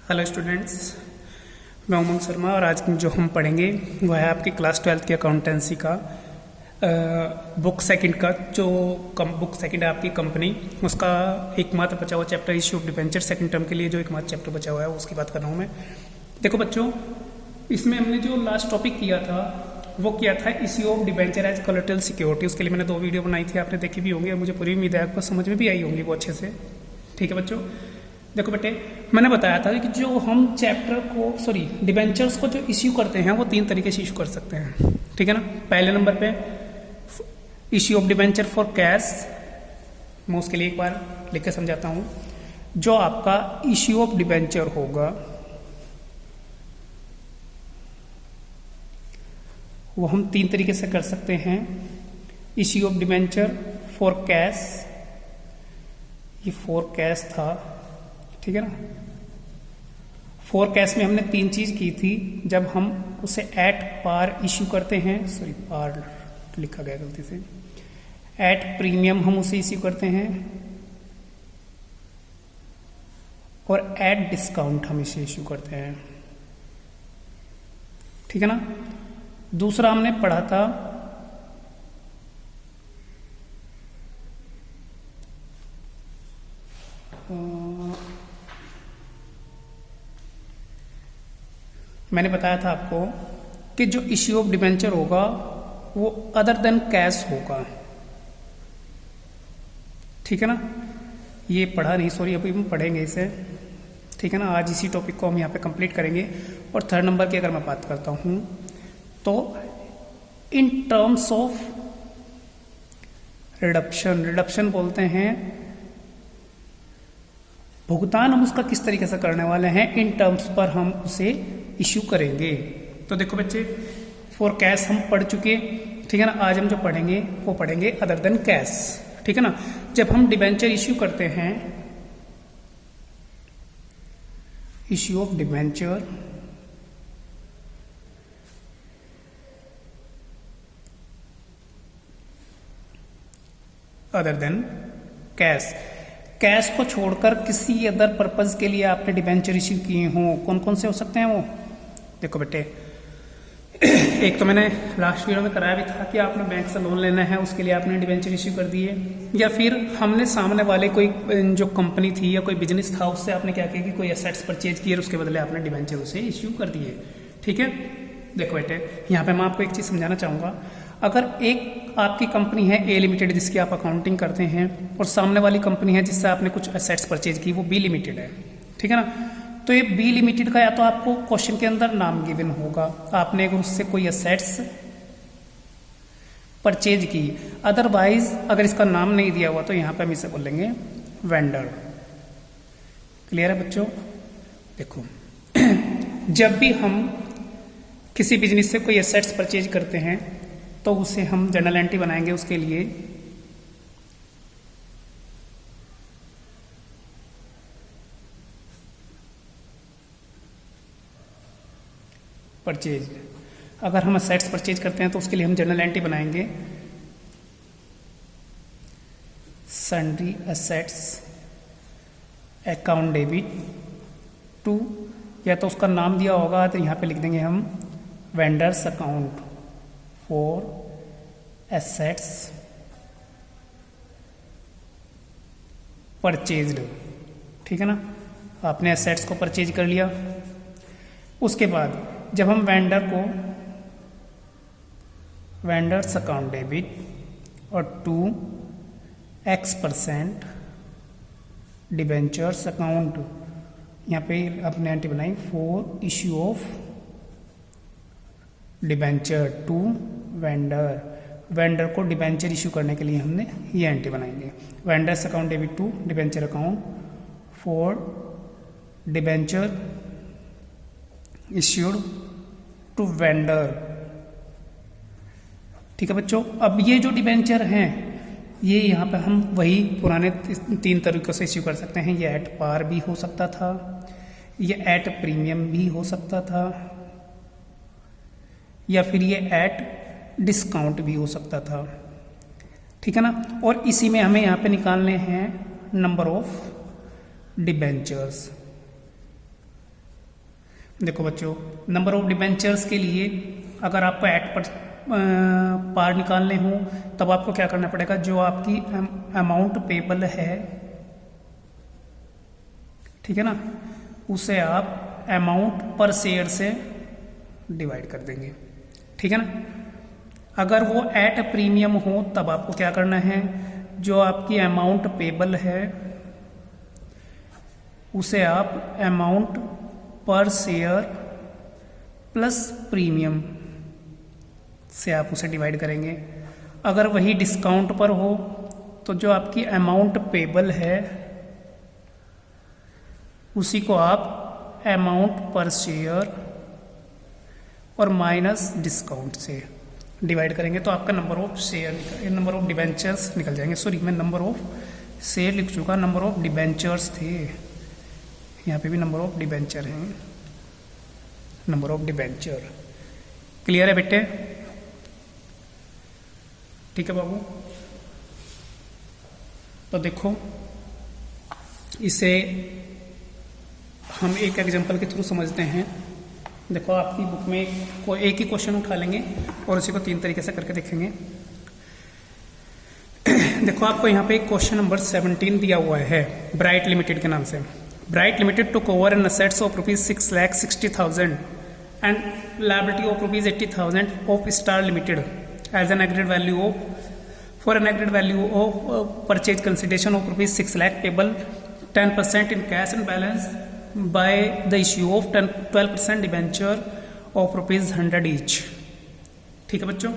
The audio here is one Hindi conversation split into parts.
हेलो स्टूडेंट्स, मैं उमंग शर्मा और आज जो हम पढ़ेंगे वो है आपकी क्लास 12 की अकाउंटेंसी का बुक सेकंड का जो बुक सेकंड है आपकी कंपनी, उसका एकमात्र बचा हुआ chapter issue of debenture second term के लिए जो एकमात्र चैप्टर बचा हुआ है उसकी बात कर रहा हूँ मैं। देखो बच्चों, इसमें हमने जो लास्ट टॉपिक किया था वो किया था issue of debenture as collateral security. उसके लिए मैंने 2 वीडियो बनाई थी, आपने देखी भी होंगी और मुझे पूरी उम्मीद है आपको समझ में भी आई होंगी वो अच्छे से। ठीक है बच्चों, देखो बेटे, मैंने बताया था कि जो हम चैप्टर को डिबेंचर्स को जो इश्यू करते हैं वो 3 तरीके से इश्यू कर सकते हैं। ठीक है ना। पहले नंबर पे issue of debenture for cash, मैं उसके लिए एक बार लिख के समझाता हूँ। जो आपका इश्यू ऑफ डिबेंचर होगा वो हम 3 तरीके से कर सकते हैं। Issue of debenture for cash, ये फॉर कैश था, ठीक है ना। फॉर कैश में हमने 3 चीज की थी। जब हम उसे एट पार इश्यू करते हैं, पार लिखा गया गलती से, एट प्रीमियम हम उसे इश्यू करते हैं और एट डिस्काउंट हम इसे इश्यू करते हैं। ठीक है ना। दूसरा हमने पढ़ा था मैंने बताया था आपको कि जो इश्यू ऑफ डिबेंचर होगा वो अदर देन कैश होगा। ठीक है ना। ये पढ़ा नहीं, अभी हम पढ़ेंगे इसे। ठीक है ना। आज इसी टॉपिक को हम यहाँ पे कंप्लीट करेंगे। और 3rd नंबर की अगर मैं बात करता हूँ तो इन टर्म्स ऑफ रिडक्शन बोलते हैं भुगतान हम उसका किस तरीके से करने वाले हैं, इन टर्म्स पर हम उसे इश्यू करेंगे। तो देखो बच्चे, फॉर कैश हम पढ़ चुके, ठीक है ना। आज हम जो पढ़ेंगे वो पढ़ेंगे अदर देन कैश। ठीक है ना। जब हम डिबेंचर इश्यू करते हैं, issue of debenture other than cash, cash को छोड़कर किसी अदर पर्पज के लिए आपने डिबेंचर इश्यू किए हों, कौन कौन से हो सकते हैं वो। देखो बेटे, एक तो मैंने लास्ट वीडियो में कराया भी था कि आपने बैंक से लोन लेना है, उसके लिए आपने डिबेंचर इश्यू कर दिए, या फिर हमने सामने वाले कोई जो कंपनी थी या कोई बिजनेस था उससे आपने क्या किया कि कोई एसेट्स परचेज किए और उसके बदले आपने डिबेंचर उसे इश्यू कर दिए। ठीक है। देखो बेटे, यहाँ पे मैं आपको एक चीज़ समझाना चाहूँगा। अगर एक आपकी कंपनी है ए लिमिटेड जिसकी आप अकाउंटिंग करते हैं और सामने वाली कंपनी है जिससे आपने कुछ एसेट्स परचेज की, वो बी लिमिटेड है। ठीक है ना। तो ये बी लिमिटेड का या तो आपको क्वेश्चन के अंदर नाम गिवन होगा, आपने अगर उससे कोई एसेट्स परचेज की, अदरवाइज अगर इसका नाम नहीं दिया हुआ तो यहाँ पे हम इसे बोलेंगे वेंडर। क्लियर है बच्चों। देखो जब भी हम किसी बिजनेस से कोई एसेट्स परचेज करते हैं तो उसे हम जर्नल एंट्री बनाएंगे उसके लिए। परचेज, अगर हम एसेट्स परचेज करते हैं तो उसके लिए हम जर्नल एंट्री बनाएंगे sundry assets account debit to, या तो उसका नाम दिया होगा तो यहाँ पे लिख देंगे हम vendors account for assets purchased. ठीक है ना। आपने एसेट्स को परचेज कर लिया, उसके बाद जब हम वेंडर को वेंडर्स अकाउंट डेबिट और 2x% डिबेंचर्स अकाउंट, यहाँ पे आपने एंट्री बनाई for issue of debenture to vendor, vendor को डिबेंचर इश्यू करने के लिए हमने ये एंट्री बनाएंगे। Vendors account debit to debenture account for debenture issued to vendor. ठीक है बच्चों। अब ये जो डिबेंचर हैं ये यहाँ पे हम वही पुराने 3 तरीकों से इश्यू कर सकते हैं। ये एट पार भी हो सकता था, ये एट प्रीमियम भी हो सकता था, या फिर ये एट डिस्काउंट भी हो सकता था। ठीक है ना। और इसी में हमें यहाँ पे निकालने हैं नंबर ऑफ डिबेंचर्स। देखो बच्चों, नंबर ऑफ डिबेंचर्स के लिए अगर आपको एट पर पार निकालने हो तब आपको क्या करना पड़ेगा, जो आपकी अमाउंट पेबल है, ठीक है ना, उसे आप अमाउंट पर शेयर से डिवाइड कर देंगे, ठीक है ना। अगर वो एट प्रीमियम हो तब आपको क्या करना है, जो आपकी अमाउंट पेबल है उसे आप अमाउंट पर शेयर प्लस प्रीमियम से आप उसे डिवाइड करेंगे। अगर वही डिस्काउंट पर हो तो जो आपकी अमाउंट पेबल है उसी को आप अमाउंट पर शेयर और माइनस डिस्काउंट से डिवाइड करेंगे, तो आपका number of share, number of debentures निकल जाएंगे। सॉरी, मैं नंबर ऑफ शेयर लिख चुका, नंबर ऑफ डिबेंचर्स थे, यहाँ पे भी नंबर ऑफ डिबेंचर हैं, नंबर ऑफ डिबेंचर। क्लियर है बेटे? ठीक है बाबू। तो देखो, इसे हम एक एग्जांपल के थ्रू समझते हैं। देखो, आपकी बुक में कोई एक ही क्वेश्चन उठा लेंगे और उसी को 3 तरीके से करके देखेंगे। देखो, आपको यहाँ पे एक क्वेश्चन नंबर 17 दिया हुआ है ब्राइट लिमिटेड के नाम से। Bright Limited took over an assets of ₹6,60,000 and liability of ₹80,000 of Star Limited as an agreed value of for an agreed value of purchase consideration of ₹6 lakh payable 10% in cash and balance by the issue of 12% debenture of ₹100 each. ठीक है बच्चों,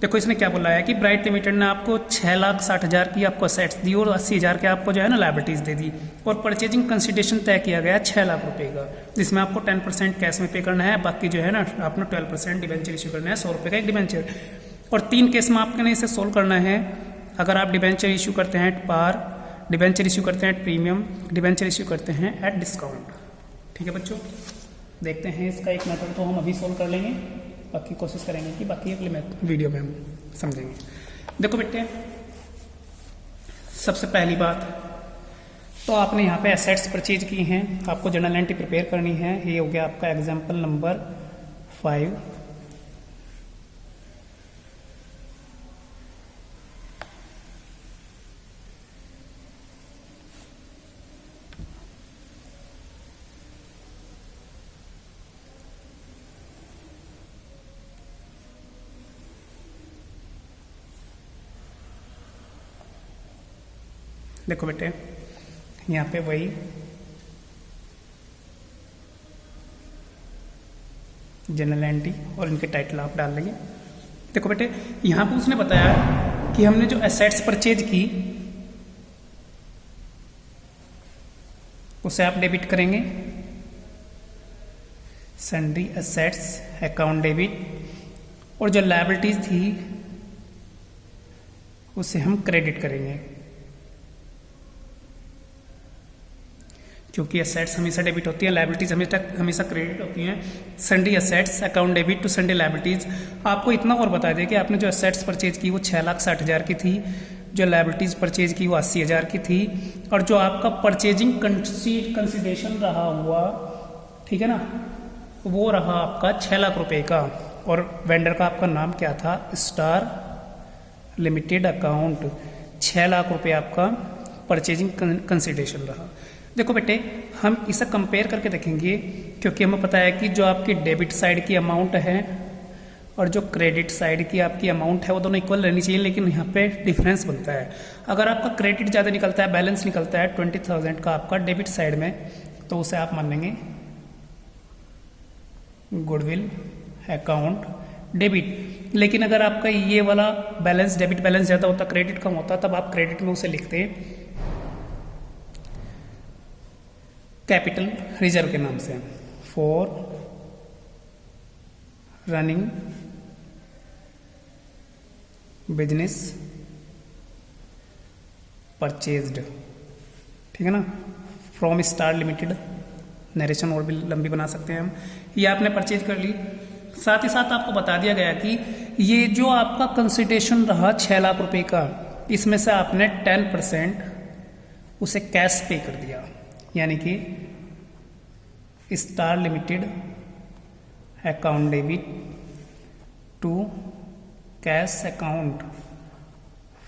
देखो इसने क्या बोला है कि ब्राइट लिमिटेड ने आपको 6,60,000 की आपको असेट्स दी और 80,000 के आपको जो है ना लायबिलिटीज दे दी, और परचेजिंग कंसिडरेशन तय किया गया 6 लाख रुपए का, जिसमें आपको 10% कैश में पे करना है, बाकी जो है ना आपने 12% डिबेंचर इशू करना है, 100 रुपये का एक डिबेंचर। और 3 केस में आपके ने इसे सोल्व करना है। अगर आप डिबेंचर इशू करते हैं एट पार, डिबेंचर इशू करते हैं एट प्रीमियम, डिबेंचर इशू करते हैं एट डिस्काउंट। ठीक है बच्चों, देखते हैं इसका एक मेथड तो हम अभी सोल्व कर लेंगे, बाकी कोशिश करेंगे कि बाकी अगले वीडियो में हम समझेंगे। देखो बेटे, सबसे पहली बात तो आपने यहाँ पे एसेट्स परचेज की हैं, आपको जर्नल एंट्री प्रिपेयर करनी है। ये हो गया आपका एग्जाम्पल नंबर 5। देखो बेटे, यहाँ पे वही जनरल एंट्री और इनके टाइटल आप डाल लेंगे। देखो बेटे, यहाँ पे उसने बताया कि हमने जो एसेट्स परचेज की उसे आप डेबिट करेंगे, सन्ड्री एसेट्स अकाउंट डेबिट, और जो लायबिलिटीज थी उसे हम क्रेडिट करेंगे, क्योंकि एसेट्स हमेशा डेबिट होती है, लायबिलिटीज हमेशा क्रेडिट होती हैं। Sundry assets account debit to sundry liabilities. आपको इतना और बता दें कि आपने जो एसेट्स परचेज की वो 6,60,000 की थी, जो लायबिलिटीज परचेज की वो 80,000 की थी, और जो आपका परचेजिंग कंसिडरेशन रहा हुआ, ठीक है ना, वो रहा आपका 6 लाख रुपए का, और वेंडर का आपका नाम क्या था, स्टार लिमिटेड अकाउंट। 6 लाख रुपए आपका परचेजिंग कंसिडरेशन रहा। देखो बेटे, हम इसे कंपेयर करके देखेंगे, क्योंकि हमें पता है कि जो आपकी डेबिट साइड की अमाउंट है और जो क्रेडिट साइड की आपकी अमाउंट है वो दोनों इक्वल रहनी चाहिए, लेकिन यहाँ पे डिफरेंस बनता है। अगर आपका क्रेडिट ज़्यादा निकलता है, बैलेंस निकलता है 20,000 का आपका डेबिट साइड में, तो उसे आप मान लेंगे गुडविल अकाउंट डेबिट। लेकिन अगर आपका ये वाला बैलेंस, डेबिट बैलेंस ज़्यादा होता, क्रेडिट कम होता, तब आप क्रेडिट में उसे लिखते हैं कैपिटल रिजर्व के नाम से, फॉर रनिंग बिजनेस परचेज्ड। ठीक है ना, फ्रॉम स्टार लिमिटेड। नरेशन और भी लंबी बना सकते हैं हम। ये आपने परचेज कर ली, साथ ही साथ आपको बता दिया गया कि ये जो आपका कंसिडरेशन रहा 6 लाख रुपए का, इसमें से आपने 10% उसे कैश पे कर दिया, यानी कि Star Limited account debit to cash account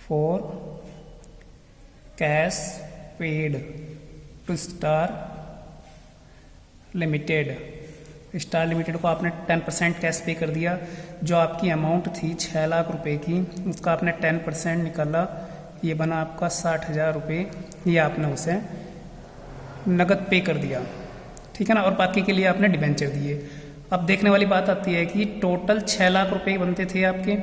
for cash paid to Star Limited. Star Limited को आपने 10% कैश पे कर दिया। जो आपकी अमाउंट थी 6 लाख रुपए की, उसका आपने 10% निकाला, ये बना आपका 60,000 रुपये। ये आपने उसे नगद पे कर दिया, ठीक है ना। और बाकी के लिए आपने डिबेंचर दिए। अब देखने वाली बात आती है कि टोटल 6 लाख रुपए बनते थे आपके,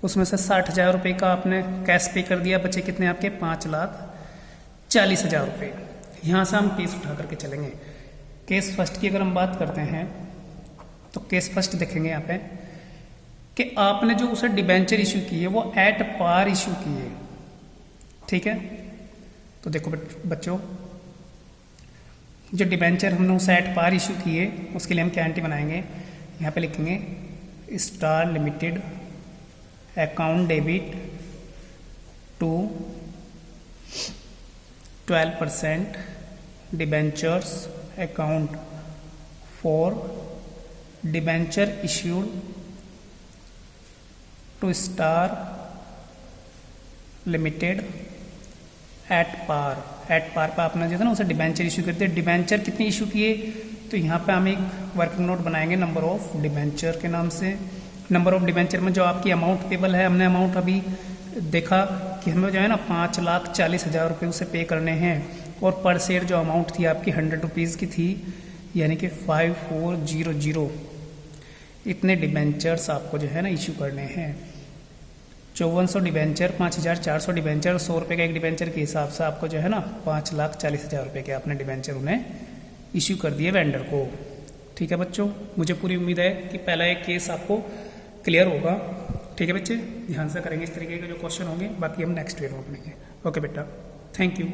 उसमें से 60,000 रुपये का आपने कैश पे कर दिया, बचे कितने आपके 5,40,000 रुपये। यहाँ से हम केस उठा करके चलेंगे। केस फर्स्ट की अगर हम बात करते हैं तो केस फर्स्ट देखेंगे यहाँ पे कि आपने जो उसे डिबेंचर इशू किए वो एट पार इशू किए, ठीक है। तो देखो बच्चों, जो डिबेंचर हमने उसे एट पार इशू किए उसके लिए हम क्या एंट्री बनाएंगे, यहाँ पे लिखेंगे Star Limited account debit to 12% debentures account for debenture issued to Star Limited at par. At par पर आपने जो है ना उसे डिबेंचर इशू करते हैं। डिबेंचर कितने इशू किए, तो यहाँ पे हम एक वर्किंग नोट बनाएंगे नंबर ऑफ डिबेंचर के नाम से। नंबर ऑफ डिबेंचर में जो आपकी अमाउंट पेबल है, हमने अमाउंट अभी देखा कि हमें जो है ना 5,40,000 रुपये उसे पे करने हैं। और पर शेयर जो अमाउंट थी आपकी 100 रुपीज़ की थी, यानी कि 5400 इतने डिबेंचर्स आपको जो है ना इशू करने हैं। 5400 डिबेंचर, 5,400 डिबेंचर, 100 रुपये का एक डिबेंचर के हिसाब से आपको जो है ना 5,40,000 रुपये के आपने डिबेंचर उन्हें इशू कर दिए वेंडर को, ठीक है बच्चों। मुझे पूरी उम्मीद है कि पहला एक केस आपको क्लियर होगा, ठीक है बच्चे। ध्यान से करेंगे इस तरीके के जो क्वेश्चन होंगे, बाकी हम नेक्स्ट वीडियो में पढ़ेंगे। ओके बेटा, थैंक यू।